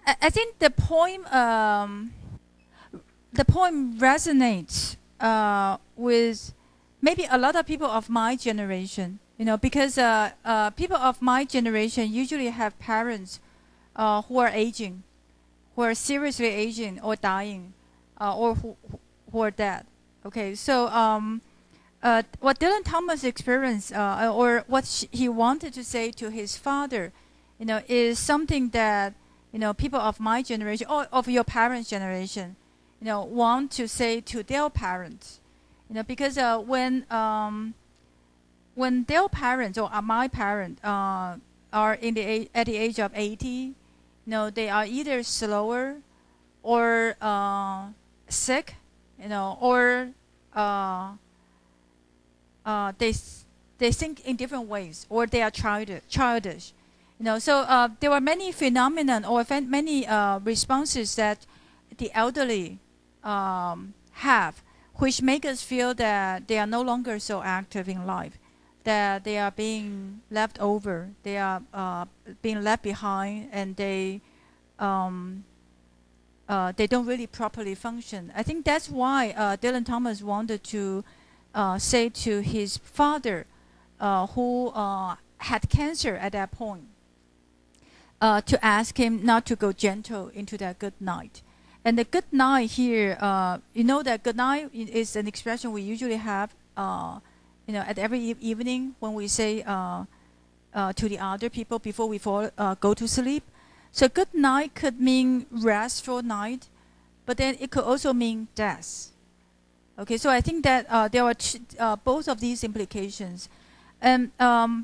I think the poem resonates with maybe a lot of people of my generation, because people of my generation usually have parents who are aging, who are seriously aging or dying, or who are dead. Okay, so what Dylan Thomas experienced, or what he wanted to say to his father, is something that people of my generation or of your parents' generation, want to say to their parents, because when their parents or my parents are at the age of 80, they are either slower or sick, or they think in different ways, or they are childish. So there were many phenomena or many responses that the elderly have, which make us feel that they are no longer so active in life, that they are being left over, they are being left behind, and they don't really properly function. I think that's why Dylan Thomas wanted to say to his father, who had cancer at that point, to ask him not to go gentle into that good night. And the good night here, that good night is an expression we usually have, at every evening when we say to the other people before we go to sleep. So good night could mean restful night, but then it could also mean death. Okay, so I think that there are both of these implications. And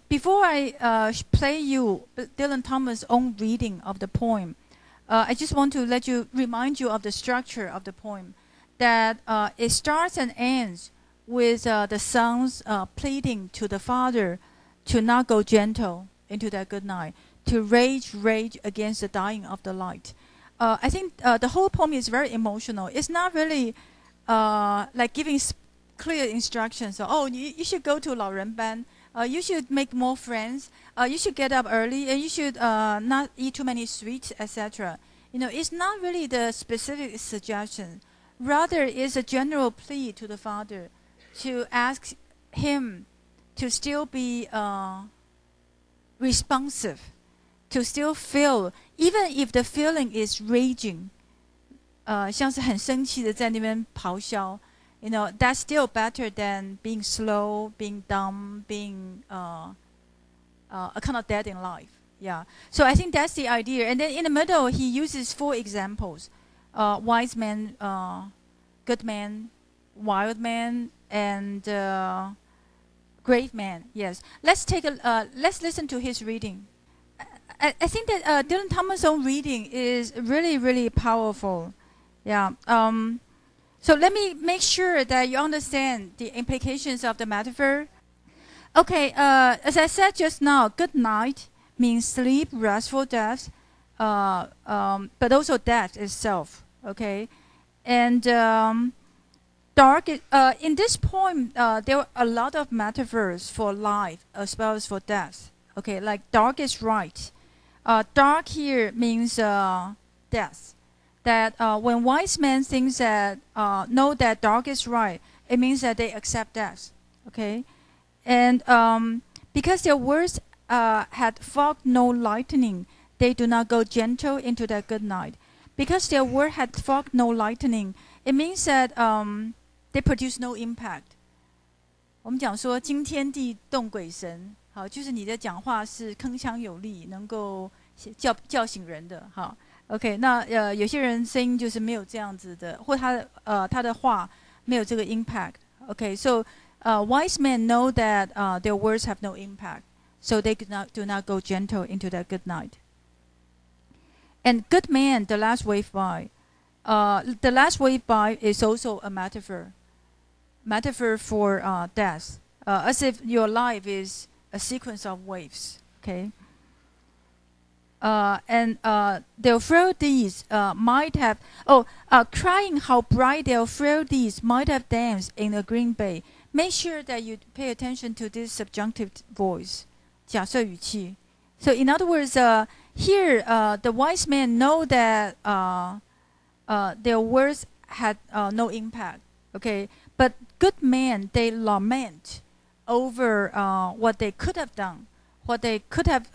before I play you Dylan Thomas' own reading of the poem, I just want to remind you of the structure of the poem, that it starts and ends with the sons pleading to the father to not go gentle into that good night, to rage against the dying of the light. I think the whole poem is very emotional. It's not really like giving clear instructions. So, you should go to 老人班. You should make more friends. You should get up early, and you should not eat too many sweets, etc. It's not really the specific suggestion. Rather, it's a general plea to the father to ask him to still be responsive, to still feel, even if the feeling is raging, 像是很生气的在那边咆哮. That's still better than being slow, being dumb, being kind of dead in life. Yeah. So I think that's the idea. And then in the middle, he uses 4 examples: wise man, good man, wild man, and great man. Yes. Let's listen to his reading. I think that Dylan Thomas' own reading is really, really powerful. Yeah. So let me make sure that you understand the implications of the metaphor. Okay, as I said just now, good night means sleep, restful death, but also death itself. Okay, and dark. In this poem, there are a lot of metaphors for life as well as for death. Okay, like dark is right. Dark here means death. That when wise men think that know that dark is right, it means that they accept death. Okay, and because their words had fogged no lightning, they do not go gentle into that good night. Because their word had fogged no lightning, it means that they produce no impact. 我们讲说惊天地动鬼神，好，就是你的讲话是铿锵有力，能够叫醒人的，好。OK， 那有些人声音就是没有这样子的，或他的话没有这个 impact. Okay, so wise men know that their words have no impact, so they do not go gentle into that good night. And good man, the last wave by. The last wave by is also a metaphor for death, as if your life is a sequence of waves. Okay. And their frail deeds might have, crying how bright their frail deeds might have danced in a green bay. Make sure that you pay attention to this subjunctive voice, 假设语气. So in other words, here the wise men know that their words had no impact. Okay, but good men, they lament over what they could have done, what they could have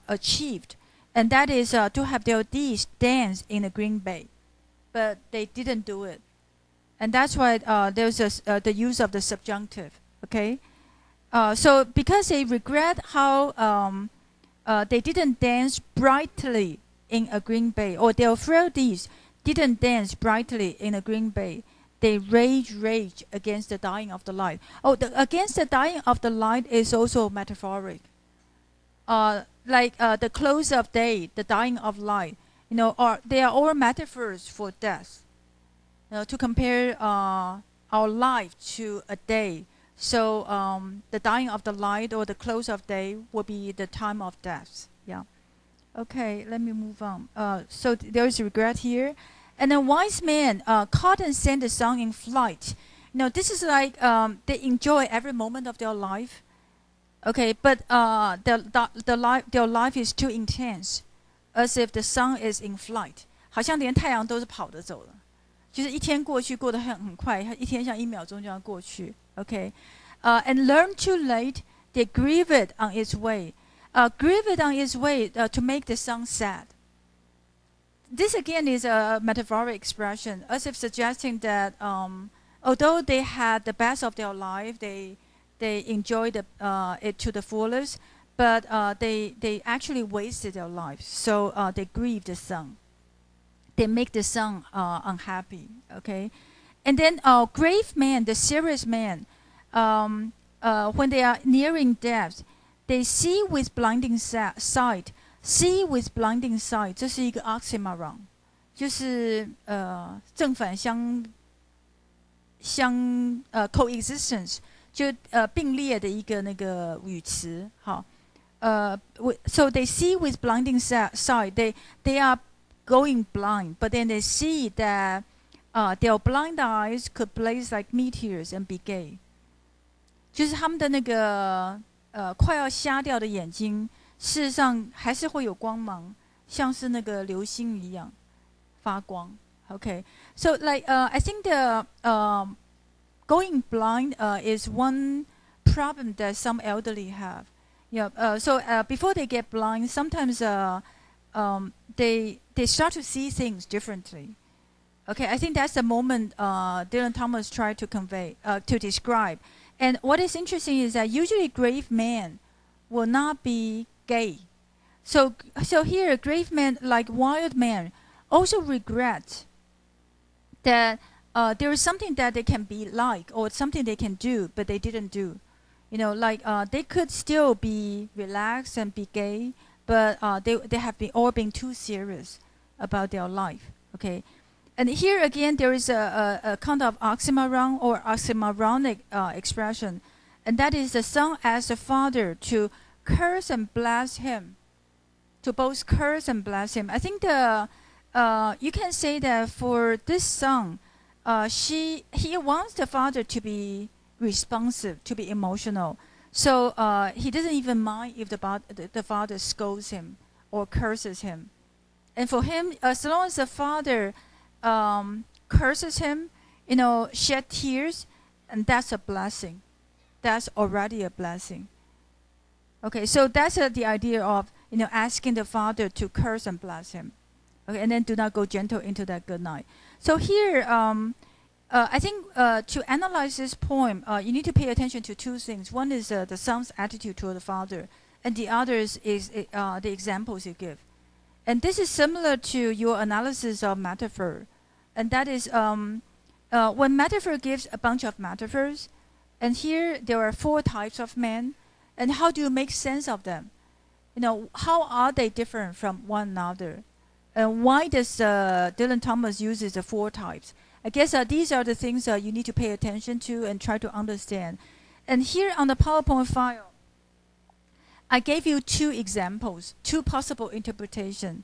achieved, and that is to have their deeds dance in the green bay, but they didn't do it, and that's why there's the use of the subjunctive. Okay, so because they regret how they didn't dance brightly in a green bay, or their frail deeds didn't dance brightly in a green bay, they rage against the dying of the light. Oh, against the dying of the light is also metaphoric. Like the close of day, the dying of light, they are all metaphors for death. To compare our life to a day. So the dying of the light or the close of day will be the time of death. Yeah. Okay, let me move on. So there is regret here. And then wise men caught and sent the sun in flight. This is like they enjoy every moment of their life. Okay, but their life is too intense, as if the sun is in flight. 好像连太阳都是跑着走的，就是一天过去过得很快，一天像1秒钟就要过去。Okay, and learn too late, they grieve it on its way. Grieve it on its way to make the sun sad. This again is a metaphoric expression, as if suggesting that although they had the best of their life, they enjoyed it to the fullest, but they actually wasted their lives. So they grieve the sun. They make the sun unhappy. Okay, and then grave men, the serious men, when they are nearing death, they see with blinding sight. See with blinding sight， 这是一个 oxymoron， 就是正反相coexistence， 就并列的一个那个语词。好，so they see with blinding sight. They are going blind, but then they see that their blind eyes could blaze like meteors and be gay. 就是他们的那个快要瞎掉的眼睛。事实上还是会有光芒，像是那个流星一样发光。Okay, so like I think the going blind is one problem that some elderly have. Yeah. So before they get blind, sometimes they start to see things differently. Okay, I think that's the moment Dylan Thomas tried to convey to describe. And what is interesting is that usually grave men will not be gay. So here, grave men, like wild men, also regret that there is something that they can be like, or something they can do, but they didn't do. Like they could still be relaxed and be gay, but they have all been too serious about their life. Okay, and here again there is a kind of oxymoron or oxymoronic expression, and that is the son asks the father to curse and bless him, to both curse and bless him. I think you can say that for this son, he wants the father to be responsive, to be emotional. So he doesn't even mind if the father scolds him or curses him. And for him, as long as the father curses him, shed tears, and that's a blessing. That's already a blessing. Okay, so that's the idea of asking the father to curse and bless him. Okay, and then do not go gentle into that good night. So here, I think to analyze this poem, you need to pay attention to two things. One is the son's attitude toward the father, and the other is the examples you give. And this is similar to your analysis of metaphor, and that is when metaphor gives a bunch of metaphors, and here there are 4 types of men. And how do you make sense of them? How are they different from one another? And why does Dylan Thomas uses the 4 types? I guess these are the things you need to pay attention to and try to understand. And here on the PowerPoint file, I gave you 2 examples, 2 possible interpretations.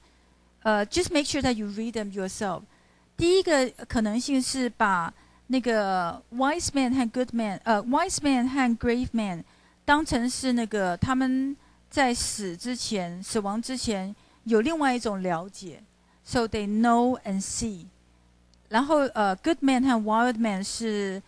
Just make sure that you read them yourself. 第一个可能性是把那个 wise man 和 good man，wise man 和 grave man。当成是那个他们在死亡之前有另外一种了解 ，so they know and see。然后good man 和 wild man 是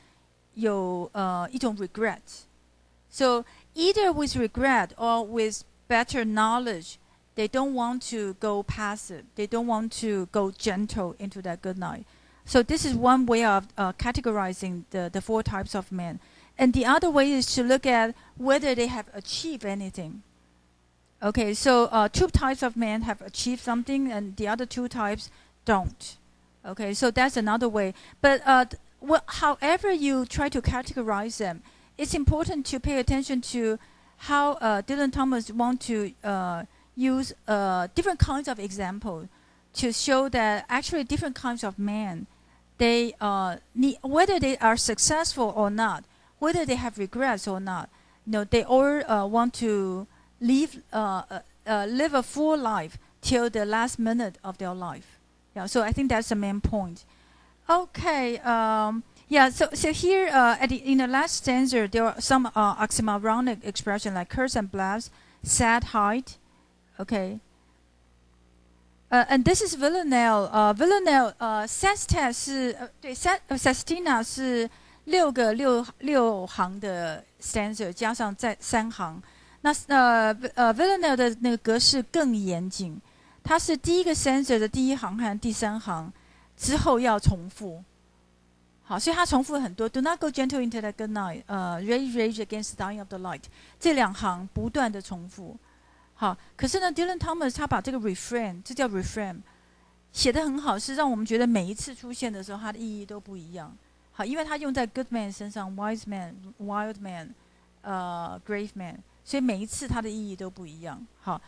有一种 regret。So either with regret or with better knowledge, they don't want to go passive. They don't want to go gentle into that good night. So this is one way of categorizing the four types of men. And the other way is to look at whether they have achieved anything. Okay, so two types of men have achieved something and the other two types don't. Okay, so that's another way. But however you try to categorize them, it's important to pay attention to how Dylan Thomas want to use different kinds of examples to show that actually different kinds of men, they whether they are successful or not, whether they have regrets or not, they all want to live a full life till the last minute of their life. Yeah, so I think that's the main point. Okay, yeah. So here in the last stanza, there are some oxymoronic expression like curse and blast, sad, hide. Okay. And this is Villanelle. Villanelle, sestet 是对 sestina 是六行的 stanza 加上再3行。那Villanelle 的那个格式更严谨，它是第一个 stanza 的第1行和第3行之后要重复。好，所以它重复很多。Do not go gentle into the good night. Rage against the dying of the light. 这2行不断的重复。好，可是呢 ，Dylan Thomas 他把这个 refrain， 这叫 refrain， 写得很好，是让我们觉得每一次出现的时候，它的意义都不一样。好，因为它用在 good man 身上 ，wise man、wild man、grave man， 所以每一次它的意义都不一样。好，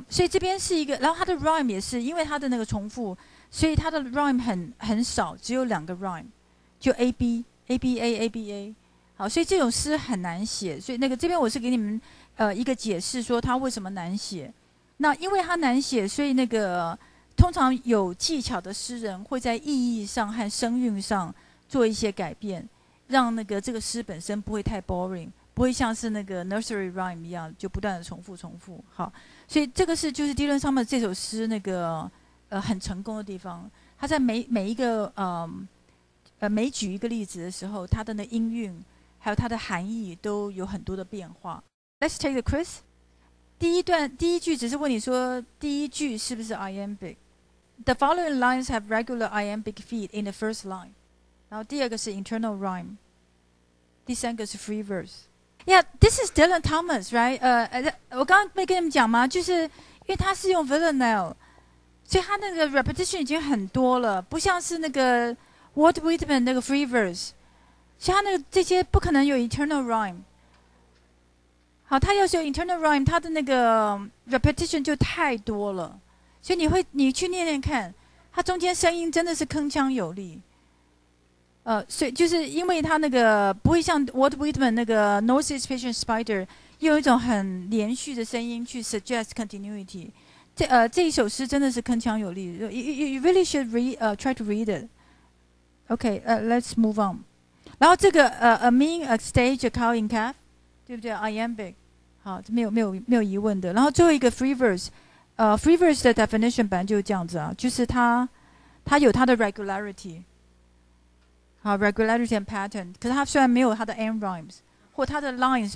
所以这边是一个，然后它的 rhyme 也是，因为它的那个重复，所以它的 rhyme 很少，只有2个 rhyme， 就 A B A B A A B A。好，所以这种诗很难写，所以这边我是给你们一个解释，说它为什么难写。那因为它难写，所以通常有技巧的诗人会在意义上和声韵上做一些改变，让这个诗本身不会太 boring， 不会像是nursery rhyme 一样就不断的重复。好，所以这个就是 Dylan Thomas 这首诗很成功的地方。他在每一个每举一个例子的时候，他的音韵还有它的含义都有很多的变化。Let's take the quiz. 第一句只是问你说第一句是不是 iambic. The following lines have regular iambic feet in the first line. 然后第2个是 internal rhyme. 第3个是 free verse. Yeah, this is Dylan Thomas, right? 我刚刚没跟你们讲吗？就是因为他是用 Villanelle， 所以他repetition 已经很多了，不像是Walt Whitman free verse。所以他这些不可能有 internal rhyme。好，他要是有 internal rhyme， 他的repetition 就太多了。所以你去念念看，他中间声音真的是铿锵有力。所以就是因为他不会像 Walt Whitman Northeast Patient Spider 用一种很连续的声音去 suggest continuity。这一首诗真的是铿锵有力。You really should try to read it. Okay, let's move on. 然后这个a mean, a stage, a cow in calf， 对不对 ？iambic， 好，没有疑问的。然后最后一个 free verse，free verse 的 definition 本来就是这样子啊，就是它有它的 regularity， 好 regularity and pattern， 可是它虽然没有它的 end rhymes， 或它的 lines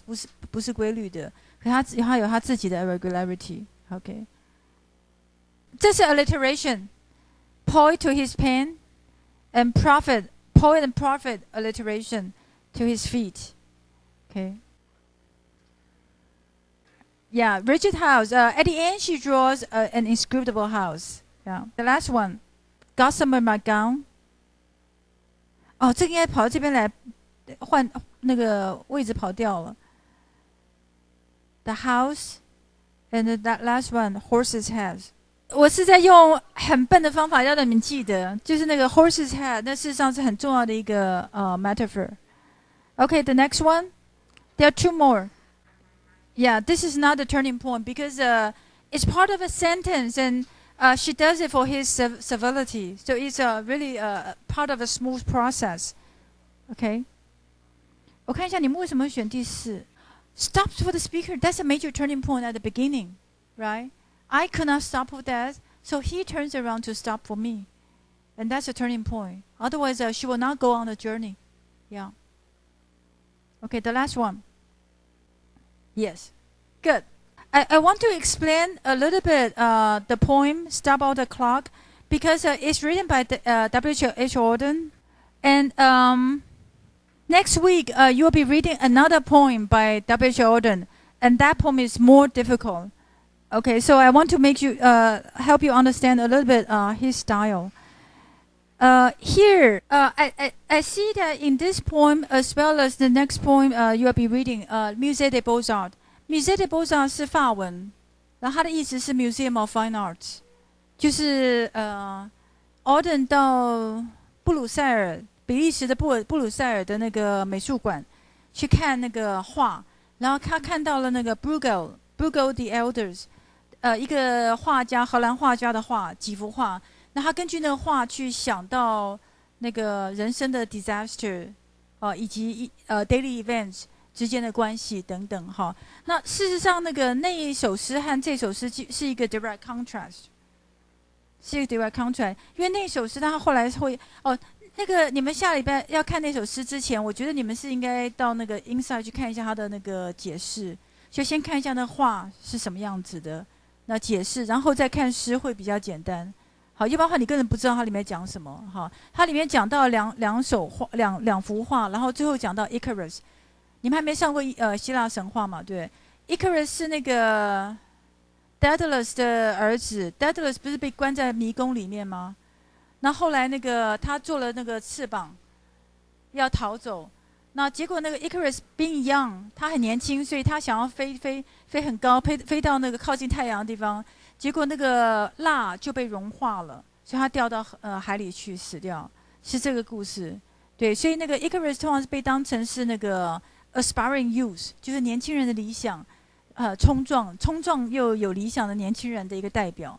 不是规律的，可是它有它自己的 regularity。OK， 这是 alliteration，poet to his pen and prophet。Poet and prophet alliteration to his feet. Okay. Yeah, rigid house. At the end, she draws an inscrutable house. Yeah. The last one, gossamer my gown. 哦，这个应该跑到这边来换位置跑掉了。The house, and that last one, horse's head. 我是在用很笨的方法要让你们记得，就是horse's head， 那事实上是很重要的一个metaphor. Okay, the next one. There are 2 more. Yeah, this is not a turning point because it's part of a sentence and she does it for his civility. So it's really part of a smooth process. Okay. 我看一下你们为什么会选第4。Stops for the speaker. That's a major turning point at the beginning, right? I could not stop for that, so he turns around to stop for me. And that's a turning point. Otherwise, she will not go on the journey. Yeah. Okay, the last one. Yes. Good. I want to explain a little bit the poem Stop All the Clock because it's written by W.H. Auden. And next week, you will be reading another poem by W.H. Auden. And that poem is more difficult. Okay, so I want to make you help you understand a little bit his style. Here, I see that in this poem as well as the next poem you will be reading, Musée des Beaux-Arts. Musée des Beaux-Arts 是法文，然后它的意思是 Museum of Fine Arts， 就是Auden 到布鲁塞尔，比利时的布鲁塞尔的那个美术馆去看那个画，然后他看到了那个 Bruegel the Elders， 一个画家，荷兰画家的画，几幅画。那他根据那个画去想到那个人生的 disaster， 以及daily events 之间的关系等等哈。那事实上，那一首诗和这首诗是一个 direct contrast， 是一个 direct contrast。因为那首诗他后来会你们下礼拜要看那首诗之前，我觉得你们是应该到那个 inside 去看一下他的那个解释，就先看一下那画是什么样子的，那解释，然后再看诗会比较简单。好，要不然的话你根本不知道它里面讲什么哈。它里面讲到两幅画，然后最后讲到 Icarus。你们还没上过希腊神话嘛？对 ，Icarus 是那个 Daedalus 的儿子 ，Daedalus 不是被关在迷宫里面吗？那后来他做了那个翅膀，要逃走。那结果Icarus being young， 他很年轻，所以他想要飞很高，飞到那个靠近太阳的地方。结果那个蜡就被融化了，所以他掉到海里去死掉，是这个故事。对，所以Icarus 通常是被当成是那个 aspiring youth， 就是年轻人的理想，冲撞又有理想的年轻人的一个代表。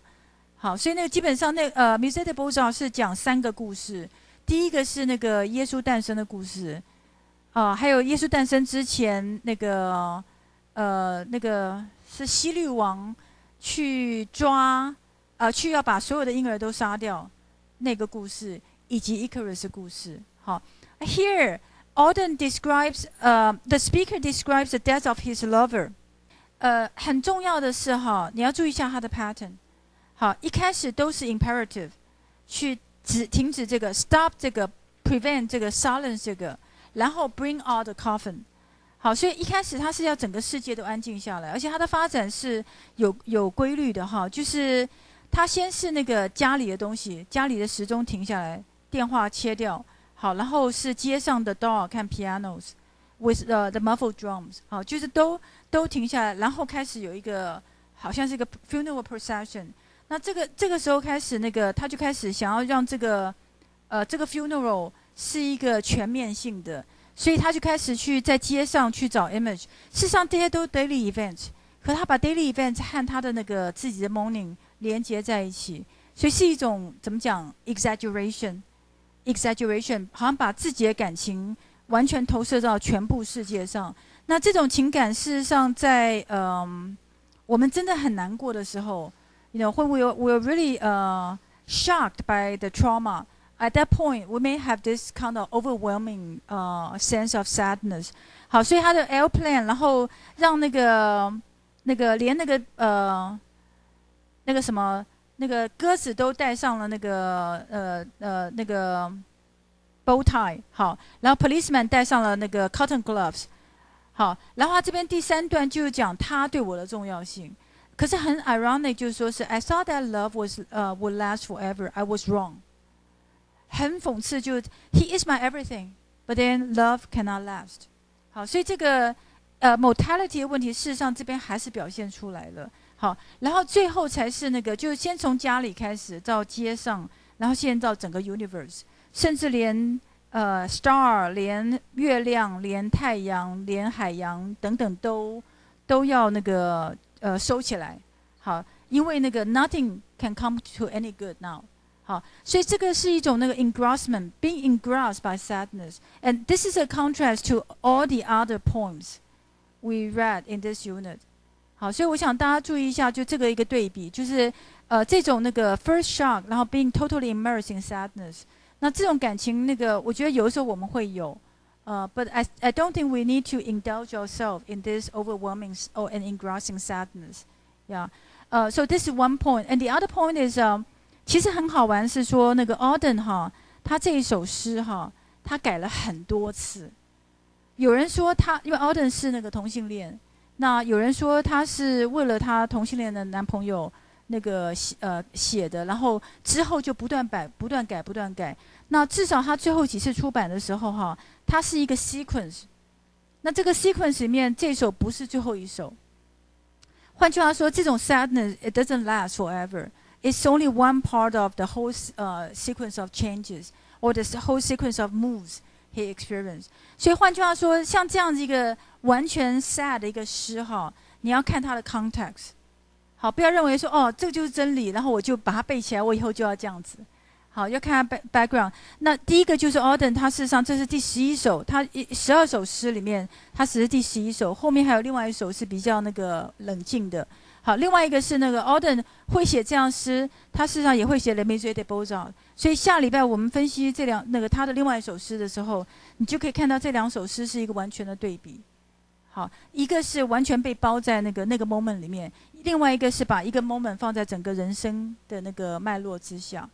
好，所以基本上Musée des Beaux-Arts 是讲3个故事，第一个是那个耶稣诞生的故事，还有耶稣诞生之前是希律王。去要把所有的婴儿都杀掉，那个故事以及 Icarus 的故事。好 ，Here Auden describes the speaker describes the death of his lover。很重要的是你要注意一下他的 pattern。好，一开始都是 imperative， 去停止这个 ，stop 这个 ，prevent 这个 ，silence 这个，然后 bring out the coffin。好，所以一开始它是要整个世界都安静下来，而且它的发展是有规律的哈，就是它先是那个家里的东西，家里的时钟停下来，电话切掉，好，然后是街上的 dog 和 pianos with the muffled drums， 好，就是都停下来，然后开始有一个好像是一个 funeral procession。那这个时候开始他就开始想要让这个 funeral 是一个全面性的。所以他就开始去在街上去找 image， 事实上这些都 daily events， 可他把 daily events 和他的自己的 morning 连接在一起，所以是一种怎么讲 exaggeration， 好像把自己的感情完全投射到全部世界上。那这种情感事实上在我们真的很难过的时候 ，when we're really shocked by the trauma。At that point, we may have this kind of overwhelming sense of sadness. 好，所以他的 airplane， 然后让连鸽子都戴上了bow tie。好，然后 policeman 戴上了cotton gloves。好，然后他这边第3段就是讲他对我的重要性。可是很 ironic， 就是说是 I thought that love would last forever. I was wrong。很讽刺，就 He is my everything, but then love cannot last。好，所以这个mortality 的问题，事实上这边还是表现出来了。好，然后最后才是就先从家里开始，到街上，然后现在到整个 universe， 甚至连star， 连月亮，连太阳，连海洋等等都要收起来。好，因为nothing can come to any good now。好，所以这个是一种engrossment, being engrossed by sadness, and this is a contrast to all the other poems we read in this unit. 好，所以我想大家注意一下，就这个一个对比，就是这种那个 first shock， 然后 being totally immersed in sadness， 那这种感情那个，我觉得有的时候我们会有。But I don't think we need to indulge ourselves in this overwhelming or an engrossing sadness. Yeah. So this is one point. And the other point is, 其实很好玩是说那个 Auden 哈，他这一首诗哈，他改了很多次。有人说他，因为 Auden 是那个同性恋，那有人说他是为了他同性恋的男朋友那个写的，然后之后就不断改。那至少他最后几次出版的时候哈，它是一个 sequence。那这个 sequence 里面，这首不是最后一首。换句话说，这种 sadness it doesn't last forever. It's only one part of the whole sequence of changes or the whole sequence of moves he experienced. 所以换句话说，像这样子一个完全 sad 的一个诗哈，你要看它的 context。好，不要认为说哦，这个就是真理，然后我就把它背起来，我以后就要这样子。好，要看他 background。那第一个就是 Auden， 他事实上这是第11首，他12首诗里面，他只是第11首，后面还有另外一首是比较那个冷静的。好，另外一个是那个 Auden 会写这样诗，他事实上也会写 Imagery de Beaux-Arts。所以下礼拜我们分析他的另外一首诗的时候，你就可以看到这两首诗是一个完全的对比。好，一个是完全被包在那个 moment 里面，另外一个是把一个 moment 放在整个人生的那个脉络之下。